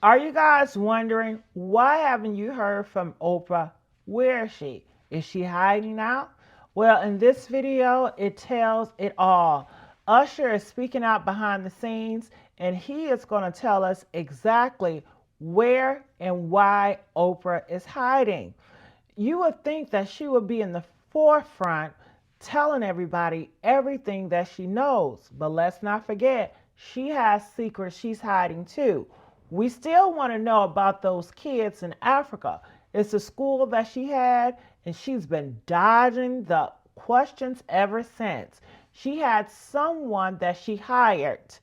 Are you guys wondering why haven't you heard from Oprah? Where is she? Is she hiding out? Well, in this video, it tells it all. Usher is speaking out behind the scenes, and he is going to tell us exactly where and why Oprah is hiding. You would think that she would be in the forefront telling everybody everything that she knows. But let's not forget, she has secrets she's hiding too. We still want to know about those kids in Africa. It's a school that she had, and she's been dodging the questions ever since. She had someone that she hired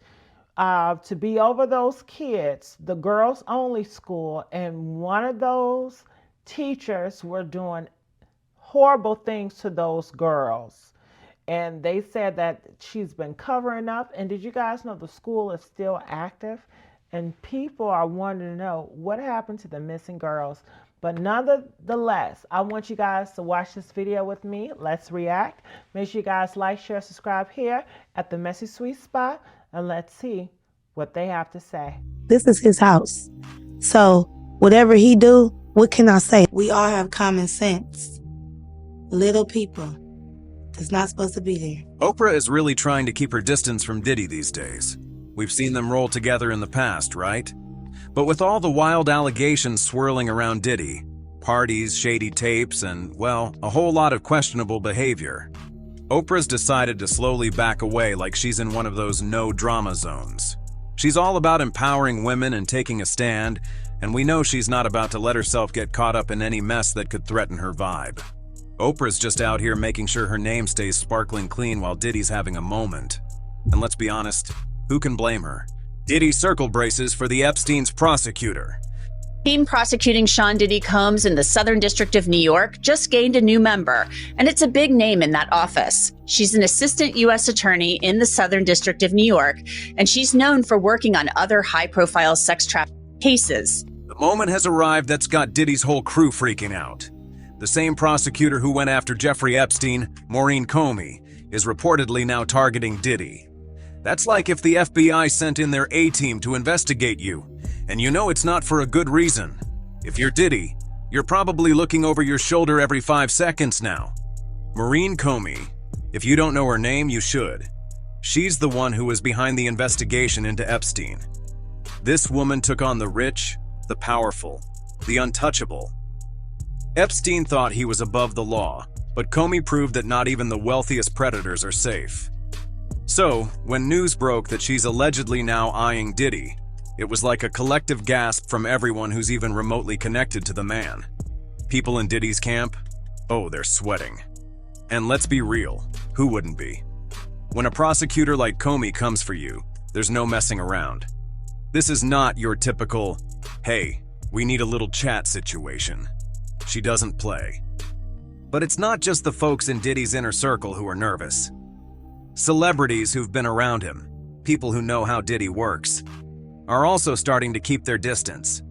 to be over those kids, the girls only school, and one of those teachers were doing horrible things to those girls. And they said that she's been covering up. And did you guys know the school is still active? And people are wanting to know what happened to the missing girls. But nonetheless, I want you guys to watch this video with me. Let's react. Make sure you guys like, share, subscribe here at the Messy Sweet Spot. And let's see what they have to say. This is his house. So whatever he do, what can I say? We all have common sense. Little people. It's not supposed to be there. Oprah is really trying to keep her distance from Diddy these days. We've seen them roll together in the past, right? But with all the wild allegations swirling around Diddy, parties, shady tapes, and, well, a whole lot of questionable behavior, Oprah's decided to slowly back away like she's in one of those no-drama zones. She's all about empowering women and taking a stand, and we know she's not about to let herself get caught up in any mess that could threaten her vibe. Oprah's just out here making sure her name stays sparkling clean while Diddy's having a moment. And let's be honest, who can blame her? Diddy circle braces for the Epstein's prosecutor. Team prosecuting Sean Diddy Combs in the Southern District of New York just gained a new member, and it's a big name in that office. She's an assistant U.S. attorney in the Southern District of New York, and she's known for working on other high-profile sex trafficking cases. The moment has arrived that's got Diddy's whole crew freaking out. The same prosecutor who went after Jeffrey Epstein, Maureen Comey, is reportedly now targeting Diddy. That's like if the FBI sent in their A-team to investigate you, and you know it's not for a good reason. If you're Diddy, you're probably looking over your shoulder every 5 seconds now. Maureen Comey, if you don't know her name, you should. She's the one who was behind the investigation into Epstein. This woman took on the rich, the powerful, the untouchable. Epstein thought he was above the law, but Comey proved that not even the wealthiest predators are safe. So, when news broke that she's allegedly now eyeing Diddy, it was like a collective gasp from everyone who's even remotely connected to the man. People in Diddy's camp, oh, they're sweating. And let's be real, who wouldn't be? When a prosecutor like Comey comes for you, there's no messing around. This is not your typical, hey, we need a little chat situation. She doesn't play. But it's not just the folks in Diddy's inner circle who are nervous. Celebrities who've been around him, people who know how Diddy works, are also starting to keep their distance.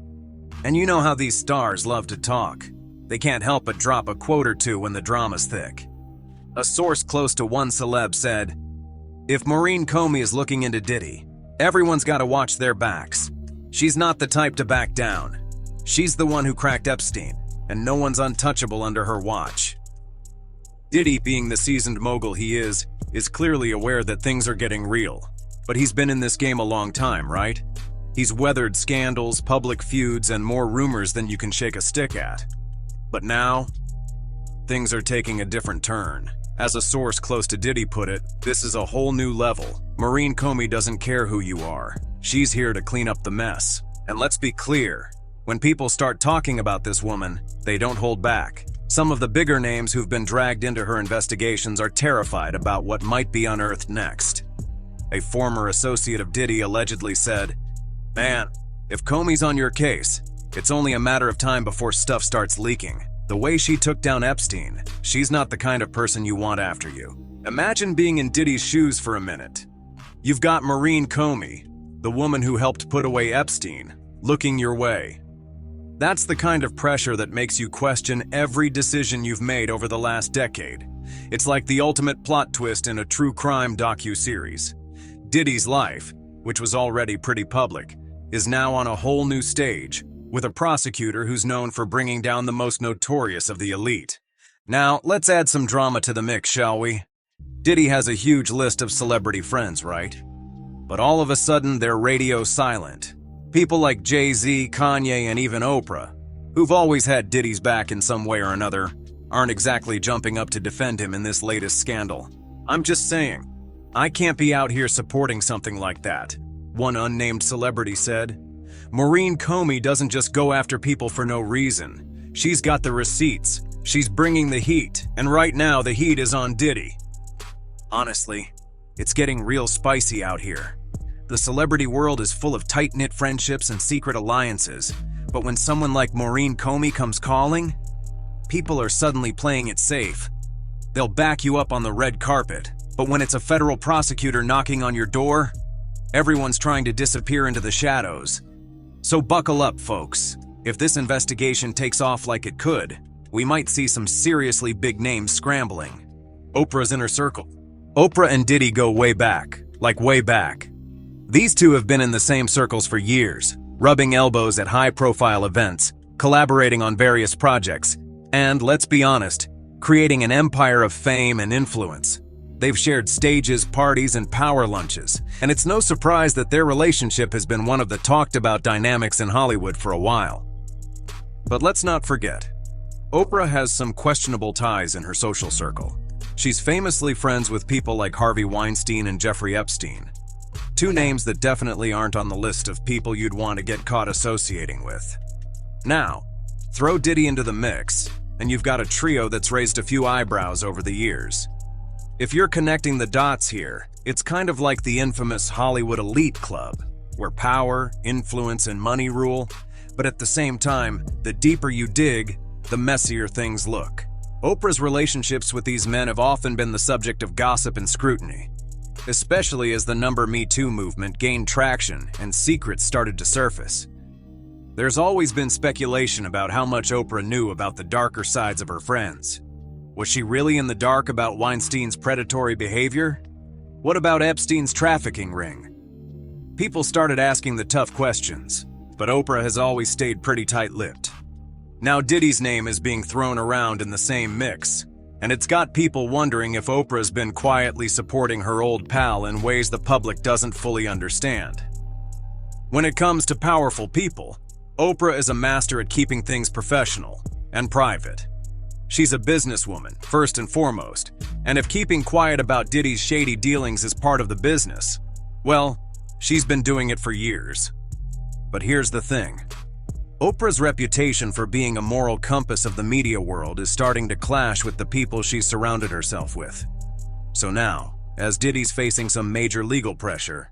And you know how these stars love to talk. They can't help but drop a quote or two when the drama's thick. A source close to one celeb said, "If Maureen Comey is looking into Diddy, everyone's got to watch their backs. She's not the type to back down. She's the one who cracked Epstein, and no one's untouchable under her watch." Diddy, being the seasoned mogul he is clearly aware that things are getting real. But he's been in this game a long time, right? He's weathered scandals, public feuds, and more rumors than you can shake a stick at. But now, things are taking a different turn. As a source close to Diddy put it, this is a whole new level. Maureen Comey doesn't care who you are. She's here to clean up the mess. And let's be clear, when people start talking about this woman, they don't hold back. Some of the bigger names who've been dragged into her investigations are terrified about what might be unearthed next. A former associate of Diddy allegedly said, "Man, if Comey's on your case, it's only a matter of time before stuff starts leaking. The way she took down Epstein, she's not the kind of person you want after you." Imagine being in Diddy's shoes for a minute. You've got Maureen Comey, the woman who helped put away Epstein, looking your way. That's the kind of pressure that makes you question every decision you've made over the last decade. It's like the ultimate plot twist in a true crime docu-series. Diddy's life, which was already pretty public, is now on a whole new stage, with a prosecutor who's known for bringing down the most notorious of the elite. Now, let's add some drama to the mix, shall we? Diddy has a huge list of celebrity friends, right? But all of a sudden, they're radio silent. People like Jay-Z, Kanye, and even Oprah, who've always had Diddy's back in some way or another, aren't exactly jumping up to defend him in this latest scandal. I'm just saying, I can't be out here supporting something like that, one unnamed celebrity said. Maureen Comey doesn't just go after people for no reason. She's got the receipts, she's bringing the heat, and right now the heat is on Diddy. Honestly, it's getting real spicy out here. The celebrity world is full of tight-knit friendships and secret alliances, but when someone like Maureen Comey comes calling, people are suddenly playing it safe. They'll back you up on the red carpet, but when it's a federal prosecutor knocking on your door, everyone's trying to disappear into the shadows. So buckle up, folks. If this investigation takes off like it could, we might see some seriously big names scrambling. Oprah's inner circle. Oprah and Diddy go way back, like way back. These two have been in the same circles for years, rubbing elbows at high-profile events, collaborating on various projects, and, let's be honest, creating an empire of fame and influence. They've shared stages, parties, and power lunches, and it's no surprise that their relationship has been one of the talked-about dynamics in Hollywood for a while. But let's not forget, Oprah has some questionable ties in her social circle. She's famously friends with people like Harvey Weinstein and Jeffrey Epstein, two names that definitely aren't on the list of people you'd want to get caught associating with. Now, throw Diddy into the mix, and you've got a trio that's raised a few eyebrows over the years. If you're connecting the dots here, it's kind of like the infamous Hollywood elite club, where power, influence, and money rule, but at the same time, the deeper you dig, the messier things look. Oprah's relationships with these men have often been the subject of gossip and scrutiny, especially as the Me Too movement gained traction and secrets started to surface. There's always been speculation about how much Oprah knew about the darker sides of her friends. Was she really in the dark about Weinstein's predatory behavior? What about Epstein's trafficking ring? People started asking the tough questions, but Oprah has always stayed pretty tight-lipped. Now Diddy's name is being thrown around in the same mix, and it's got people wondering if Oprah's been quietly supporting her old pal in ways the public doesn't fully understand. When it comes to powerful people, Oprah is a master at keeping things professional and private. She's a businesswoman, first and foremost, and if keeping quiet about Diddy's shady dealings is part of the business, well, she's been doing it for years. But here's the thing. Oprah's reputation for being a moral compass of the media world is starting to clash with the people she's surrounded herself with. So now, as Diddy's facing some major legal pressure,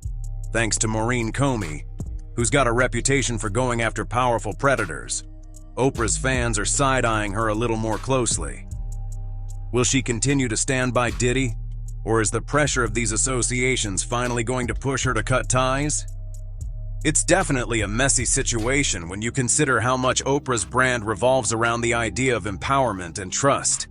thanks to Maureen Comey, who's got a reputation for going after powerful predators, Oprah's fans are side-eyeing her a little more closely. Will she continue to stand by Diddy, or is the pressure of these associations finally going to push her to cut ties? It's definitely a messy situation when you consider how much Oprah's brand revolves around the idea of empowerment and trust.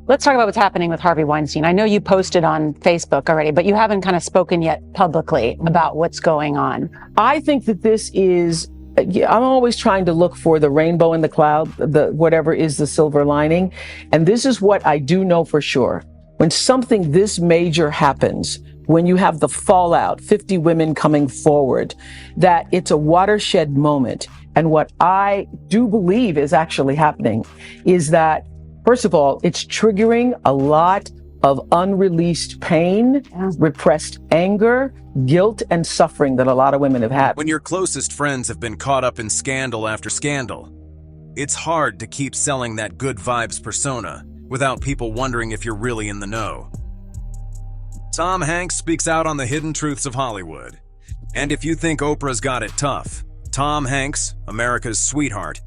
Let's talk about what's happening with Harvey Weinstein. I know you posted on Facebook already, but you haven't kind of spoken yet publicly about what's going on. I think that this is, I'm always trying to look for the rainbow in the cloud, whatever is the silver lining. And this is what I do know for sure. When something this major happens, when you have the fallout, 50 women coming forward, that it's a watershed moment. And what I do believe is actually happening is that, first of all, it's triggering a lot of unreleased pain, repressed anger, guilt, and suffering that a lot of women have had. When your closest friends have been caught up in scandal after scandal, it's hard to keep selling that good vibes persona without people wondering if you're really in the know. Tom Hanks speaks out on the hidden truths of Hollywood. And if you think Oprah's got it tough, Tom Hanks, America's sweetheart,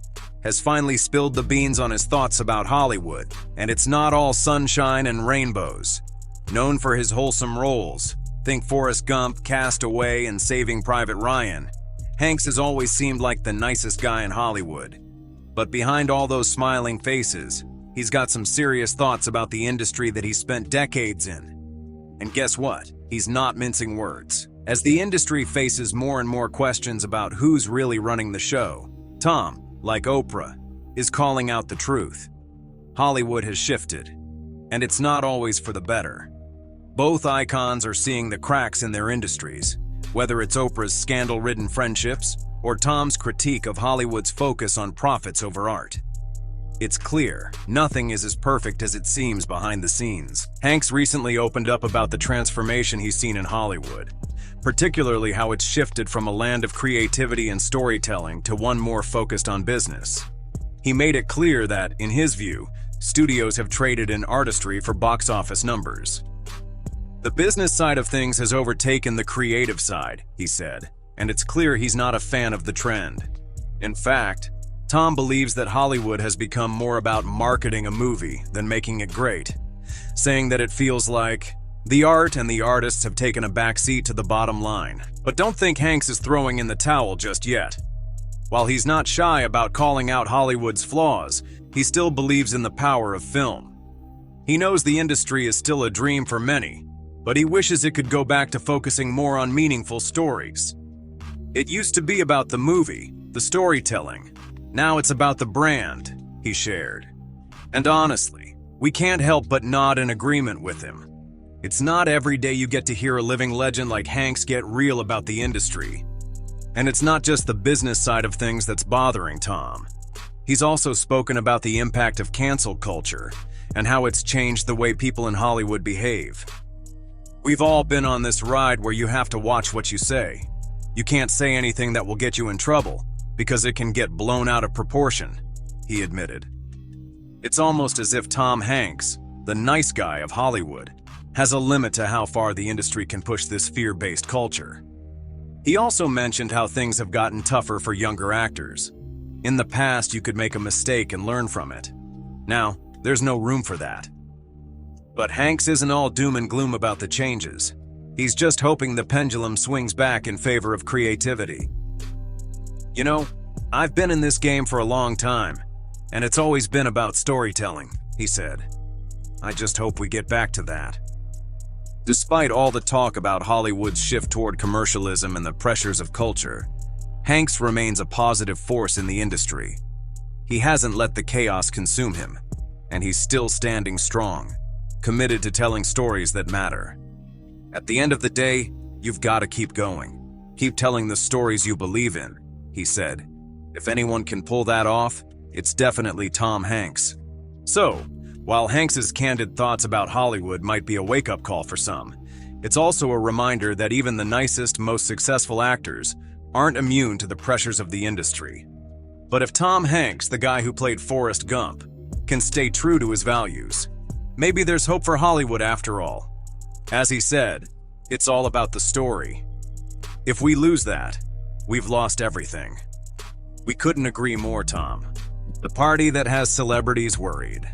has finally spilled the beans on his thoughts about Hollywood, and it's not all sunshine and rainbows. Known for his wholesome roles, think Forrest Gump, Castaway, and Saving Private Ryan, Hanks has always seemed like the nicest guy in Hollywood. But behind all those smiling faces, he's got some serious thoughts about the industry that he spent decades in. And guess what? He's not mincing words. As the industry faces more and more questions about who's really running the show, Tom, like Oprah, is calling out the truth. Hollywood has shifted, and it's not always for the better. Both icons are seeing the cracks in their industries, whether it's Oprah's scandal-ridden friendships or Tom's critique of Hollywood's focus on profits over art. It's clear, nothing is as perfect as it seems behind the scenes. Hanks recently opened up about the transformation he's seen in Hollywood, particularly how it's shifted from a land of creativity and storytelling to one more focused on business. He made it clear that, in his view, studios have traded in artistry for box office numbers. The business side of things has overtaken the creative side, he said, and it's clear he's not a fan of the trend. In fact, Tom believes that Hollywood has become more about marketing a movie than making it great, saying that it feels like the art and the artists have taken a backseat to the bottom line. But don't think Hanks is throwing in the towel just yet. While he's not shy about calling out Hollywood's flaws, he still believes in the power of film. He knows the industry is still a dream for many, but he wishes it could go back to focusing more on meaningful stories. It used to be about the movie, the storytelling. Now it's about the brand, he shared. And honestly, we can't help but nod in agreement with him. It's not every day you get to hear a living legend like Hanks get real about the industry. And it's not just the business side of things that's bothering Tom. He's also spoken about the impact of cancel culture and how it's changed the way people in Hollywood behave. We've all been on this ride where you have to watch what you say. You can't say anything that will get you in trouble because it can get blown out of proportion, he admitted. It's almost as if Tom Hanks, the nice guy of Hollywood, has a limit to how far the industry can push this fear-based culture. He also mentioned how things have gotten tougher for younger actors. In the past, you could make a mistake and learn from it. Now, there's no room for that. But Hanks isn't all doom and gloom about the changes. He's just hoping the pendulum swings back in favor of creativity. You know, I've been in this game for a long time, and it's always been about storytelling, he said. I just hope we get back to that. Despite all the talk about Hollywood's shift toward commercialism and the pressures of culture, Hanks remains a positive force in the industry. He hasn't let the chaos consume him, and he's still standing strong, committed to telling stories that matter. At the end of the day, you've got to keep going. Keep telling the stories you believe in, he said. If anyone can pull that off, it's definitely Tom Hanks. So, while Hanks's candid thoughts about Hollywood might be a wake-up call for some, it's also a reminder that even the nicest, most successful actors aren't immune to the pressures of the industry. But if Tom Hanks, the guy who played Forrest Gump, can stay true to his values, maybe there's hope for Hollywood after all. As he said, it's all about the story. If we lose that, we've lost everything. We couldn't agree more, Tom. The party that has celebrities worried.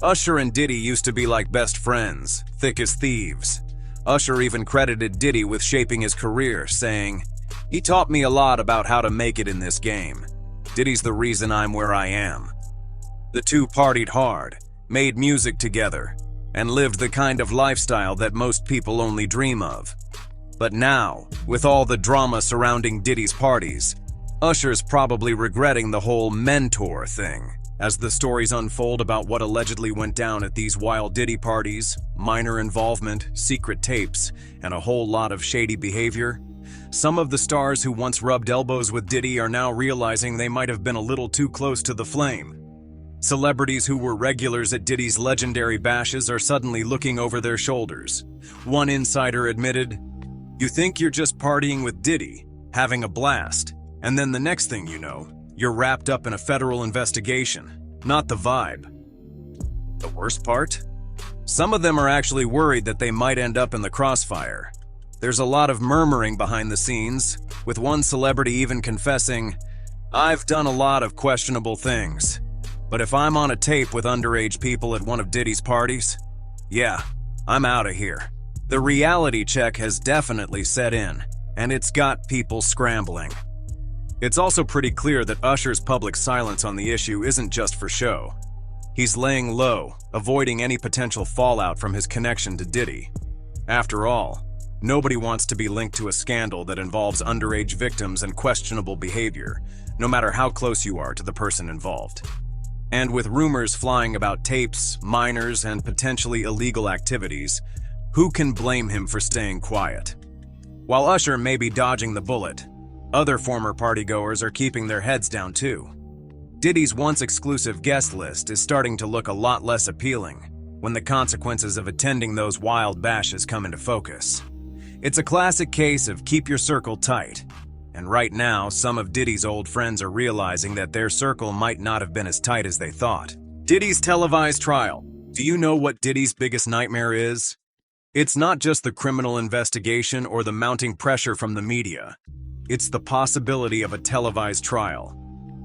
Usher and Diddy used to be like best friends, thick as thieves. Usher even credited Diddy with shaping his career, saying, "He taught me a lot about how to make it in this game. Diddy's the reason I'm where I am." The two partied hard, made music together, and lived the kind of lifestyle that most people only dream of. But now, with all the drama surrounding Diddy's parties, Usher's probably regretting the whole mentor thing. As the stories unfold about what allegedly went down at these wild Diddy parties, minor involvement, secret tapes, and a whole lot of shady behavior, some of the stars who once rubbed elbows with Diddy are now realizing they might have been a little too close to the flame. Celebrities who were regulars at Diddy's legendary bashes are suddenly looking over their shoulders. One insider admitted, "You think you're just partying with Diddy, having a blast, and then the next thing you know, you're wrapped up in a federal investigation. Not the vibe." The worst part? Some of them are actually worried that they might end up in the crossfire. There's a lot of murmuring behind the scenes, with one celebrity even confessing, "I've done a lot of questionable things, but if I'm on a tape with underage people at one of Diddy's parties, yeah, I'm out of here." The reality check has definitely set in, and it's got people scrambling. It's also pretty clear that Usher's public silence on the issue isn't just for show. He's laying low, avoiding any potential fallout from his connection to Diddy. After all, Nobody wants to be linked to a scandal that involves underage victims and questionable behavior, no matter how close you are to the person involved. And with rumors flying about tapes, minors, and potentially illegal activities, who can blame him for staying quiet? While Usher may be dodging the bullet, other former partygoers are keeping their heads down too. Diddy's once exclusive guest list is starting to look a lot less appealing when the consequences of attending those wild bashes come into focus. It's a classic case of keep your circle tight, and right now some of Diddy's old friends are realizing that their circle might not have been as tight as they thought. Diddy's televised trial. Do you know what Diddy's biggest nightmare is? It's not just the criminal investigation or the mounting pressure from the media. It's the possibility of a televised trial.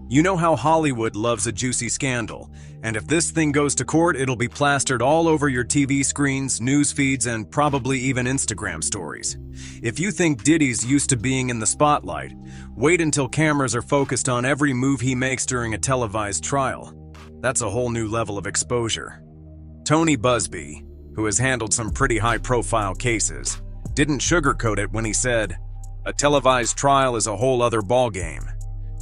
You know how Hollywood loves a juicy scandal, and if this thing goes to court, it'll be plastered all over your TV screens, news feeds, and probably even Instagram stories. If you think Diddy's used to being in the spotlight, wait until cameras are focused on every move he makes during a televised trial. That's a whole new level of exposure. Tony Busby, who has handled some pretty high-profile cases, didn't sugarcoat it when he said, "A televised trial is a whole other ballgame.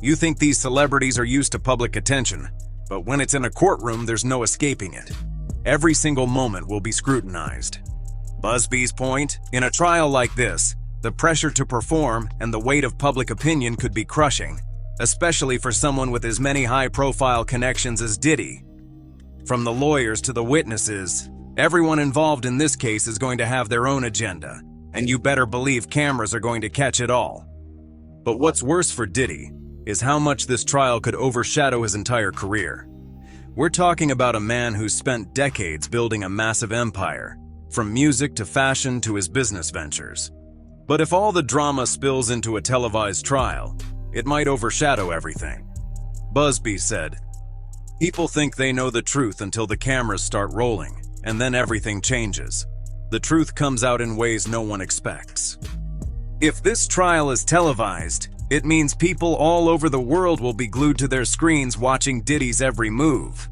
You think these celebrities are used to public attention, but when it's in a courtroom, there's no escaping it. Every single moment will be scrutinized." Busby's point, in a trial like this, the pressure to perform and the weight of public opinion could be crushing, especially for someone with as many high-profile connections as Diddy. From the lawyers to the witnesses, everyone involved in this case is going to have their own agenda, and you better believe cameras are going to catch it all. But what's worse for Diddy is how much this trial could overshadow his entire career. We're talking about a man who's spent decades building a massive empire, from music to fashion to his business ventures. But if all the drama spills into a televised trial, it might overshadow everything. Busby said, "People think they know the truth until the cameras start rolling, and then everything changes. The truth comes out in ways no one expects." If this trial is televised, it means people all over the world will be glued to their screens watching Diddy's every move.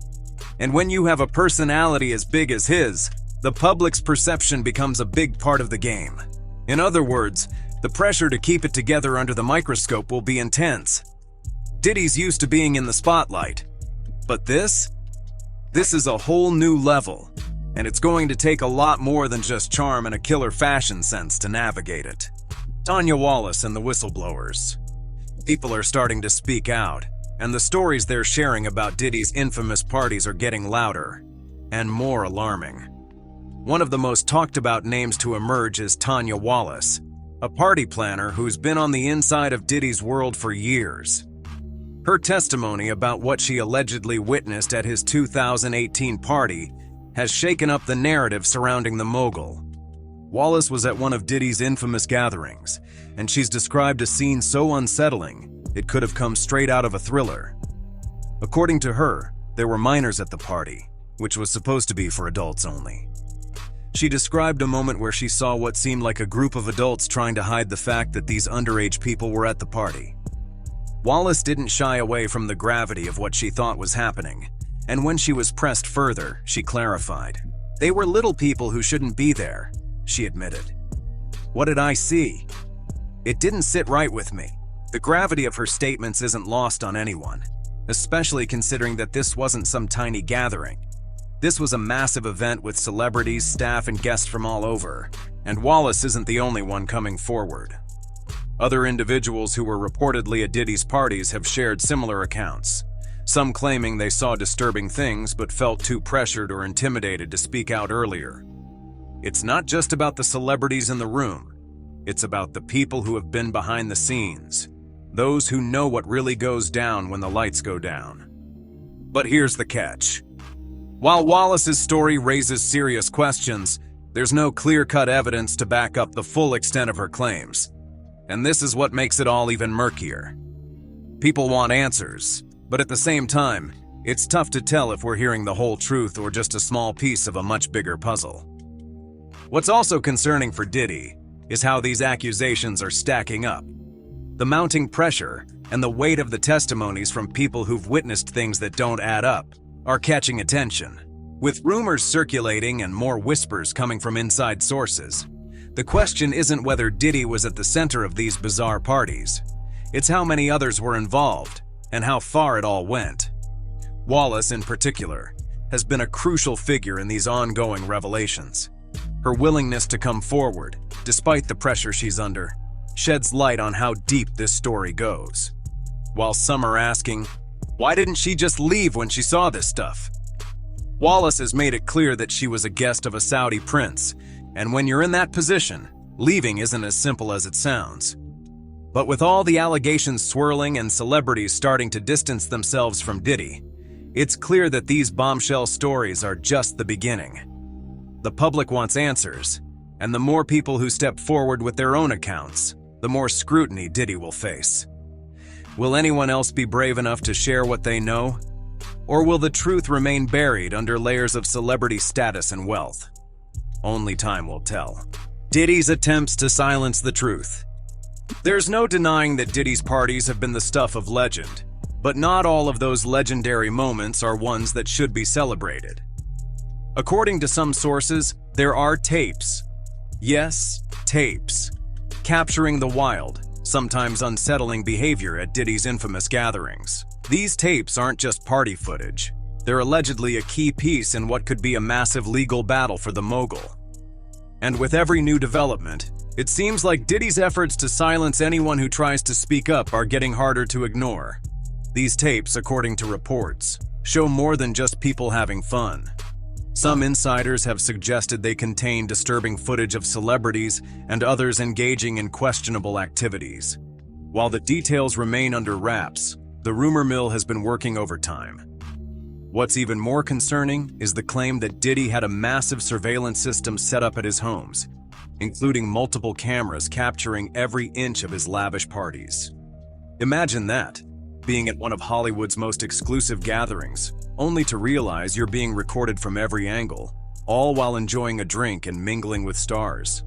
And when you have a personality as big as his, the public's perception becomes a big part of the game. In other words, the pressure to keep it together under the microscope will be intense. Diddy's used to being in the spotlight. But this is a whole new level, and it's going to take a lot more than just charm and a killer fashion sense to navigate it. Tanya Wallace and the whistleblowers. People are starting to speak out, and the stories they're sharing about Diddy's infamous parties are getting louder and more alarming. One of the most talked about names to emerge is Tanya Wallace, a party planner who's been on the inside of Diddy's world for years. Her testimony about what she allegedly witnessed at his 2018 party has shaken up the narrative surrounding the mogul. Wallace was at one of Diddy's infamous gatherings, and she's described a scene so unsettling it could have come straight out of a thriller. According to her, there were minors at the party, which was supposed to be for adults only. She described a moment where she saw what seemed like a group of adults trying to hide the fact that these underage people were at the party. Wallace didn't shy away from the gravity of what she thought was happening, and when she was pressed further, she clarified. "They were little people who shouldn't be there," she admitted. "What did I see? It didn't sit right with me." The gravity of her statements isn't lost on anyone, especially considering that this wasn't some tiny gathering. This was a massive event with celebrities, staff, and guests from all over, and Wallace isn't the only one coming forward. Other individuals who were reportedly at Diddy's parties have shared similar accounts, some claiming they saw disturbing things but felt too pressured or intimidated to speak out earlier. It's not just about the celebrities in the room. It's about the people who have been behind the scenes, those who know what really goes down when the lights go down. But here's the catch. While Wallace's story raises serious questions, there's no clear-cut evidence to back up the full extent of her claims. And this is what makes it all even murkier. People want answers, but at the same time, it's tough to tell if we're hearing the whole truth or just a small piece of a much bigger puzzle. What's also concerning for Diddy is how these accusations are stacking up. The mounting pressure and the weight of the testimonies from people who've witnessed things that don't add up are catching attention. With rumors circulating and more whispers coming from inside sources, The question isn't whether Diddy was at the center of these bizarre parties. It's how many others were involved and how far it all went. Wallace, in particular, has been a crucial figure in these ongoing revelations. Her willingness to come forward, despite the pressure she's under, sheds light on how deep this story goes. While some are asking, why didn't she just leave when she saw this stuff? Wallace has made it clear that she was a guest of a Saudi prince, and when you're in that position, leaving isn't as simple as it sounds. But with all the allegations swirling and celebrities starting to distance themselves from Diddy, it's clear that these bombshell stories are just the beginning. The public wants answers, and the more people who step forward with their own accounts, the more scrutiny Diddy will face. Will anyone else be brave enough to share what they know? Or will the truth remain buried under layers of celebrity status and wealth? Only time will tell. Diddy's attempts to silence the truth. There's no denying that Diddy's parties have been the stuff of legend, but not all of those legendary moments are ones that should be celebrated. According to some sources, there are tapes. Yes, tapes. Capturing the wild, sometimes unsettling behavior at Diddy's infamous gatherings. These tapes aren't just party footage. They're allegedly a key piece in what could be a massive legal battle for the mogul. And with every new development, it seems like Diddy's efforts to silence anyone who tries to speak up are getting harder to ignore. These tapes, according to reports, show more than just people having fun. Some insiders have suggested they contain disturbing footage of celebrities and others engaging in questionable activities. While the details remain under wraps, the rumor mill has been working overtime. What's even more concerning is the claim that Diddy had a massive surveillance system set up at his homes, including multiple cameras capturing every inch of his lavish parties. Imagine that, being at one of Hollywood's most exclusive gatherings, only to realize you're being recorded from every angle, all while enjoying a drink and mingling with stars.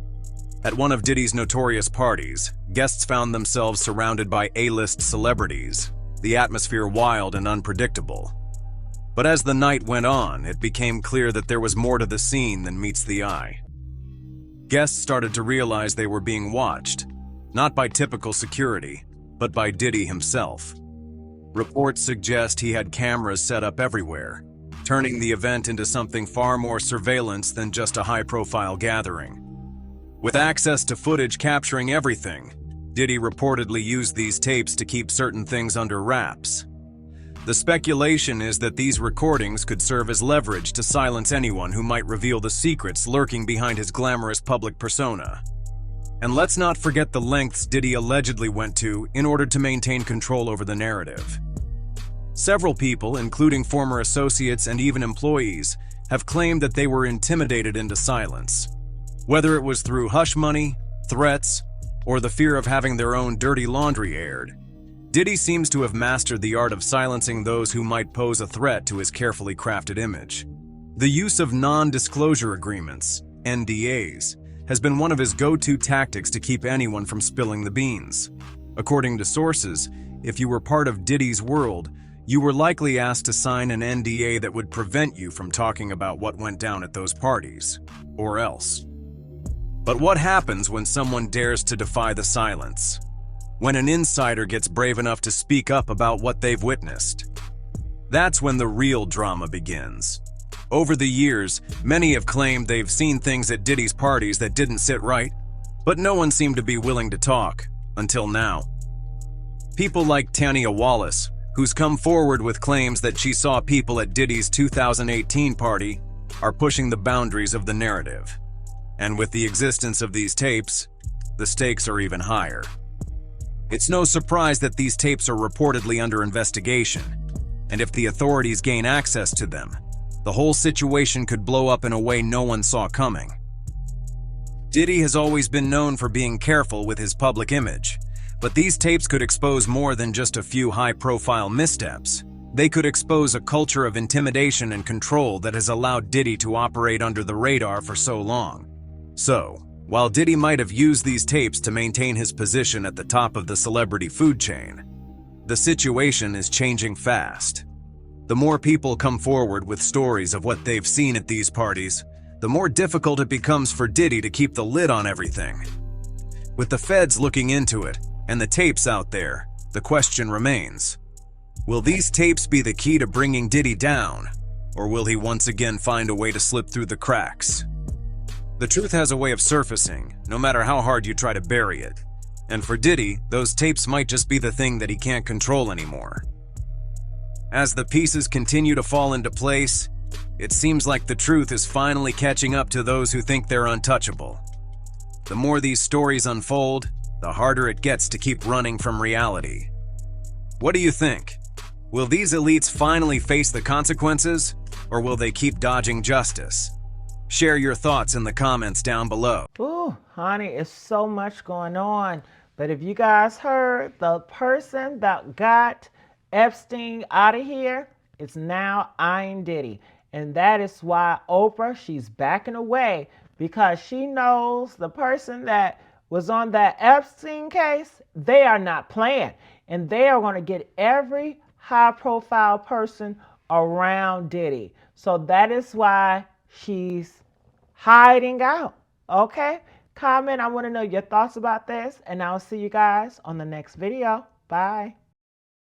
At one of Diddy's notorious parties, guests found themselves surrounded by A-list celebrities, the atmosphere wild and unpredictable. But as the night went on, it became clear that there was more to the scene than meets the eye. Guests started to realize they were being watched, not by typical security, but by Diddy himself. Reports suggest he had cameras set up everywhere, turning the event into something far more surveillance than just a high-profile gathering. With access to footage capturing everything, Diddy reportedly used these tapes to keep certain things under wraps. The speculation is that these recordings could serve as leverage to silence anyone who might reveal the secrets lurking behind his glamorous public persona. And let's not forget the lengths Diddy allegedly went to in order to maintain control over the narrative. Several people, including former associates and even employees, have claimed that they were intimidated into silence. Whether it was through hush money, threats, or the fear of having their own dirty laundry aired, Diddy seems to have mastered the art of silencing those who might pose a threat to his carefully crafted image. The use of non-disclosure agreements, NDAs, has been one of his go-to tactics to keep anyone from spilling the beans. According to sources, if you were part of Diddy's world, you were likely asked to sign an NDA that would prevent you from talking about what went down at those parties, or else. But what happens when someone dares to defy the silence? When an insider gets brave enough to speak up about what they've witnessed? That's when the real drama begins. Over the years, many have claimed they've seen things at Diddy's parties that didn't sit right, but no one seemed to be willing to talk, until now. People like Tanya Wallace, who's come forward with claims that she saw people at Diddy's 2018 party, are pushing the boundaries of the narrative. And with the existence of these tapes, the stakes are even higher. It's no surprise that these tapes are reportedly under investigation, and if the authorities gain access to them, the whole situation could blow up in a way no one saw coming. Diddy has always been known for being careful with his public image, but these tapes could expose more than just a few high-profile missteps. They could expose a culture of intimidation and control that has allowed Diddy to operate under the radar for so long. So, while Diddy might have used these tapes to maintain his position at the top of the celebrity food chain, the situation is changing fast. The more people come forward with stories of what they've seen at these parties, the more difficult it becomes for Diddy to keep the lid on everything. With the feds looking into it and the tapes out there, the question remains, will these tapes be the key to bringing Diddy down, or will he once again find a way to slip through the cracks? The truth has a way of surfacing, no matter how hard you try to bury it. And for Diddy, those tapes might just be the thing that he can't control anymore. As the pieces continue to fall into place, it seems like the truth is finally catching up to those who think they're untouchable. The more these stories unfold, the harder it gets to keep running from reality. What do you think? Will these elites finally face the consequences, or will they keep dodging justice? Share your thoughts in the comments down below. Ooh, honey, it's so much going on. But if you guys heard, the person that got Epstein out of here is now eyeing Diddy. And that is why Oprah, she's backing away, because she knows the person that was on that Epstein case, they are not playing. And they are going to get every high-profile person around Diddy. So that is why she's hiding out. Okay? Comment. I want to know your thoughts about this. And I'll see you guys on the next video. Bye.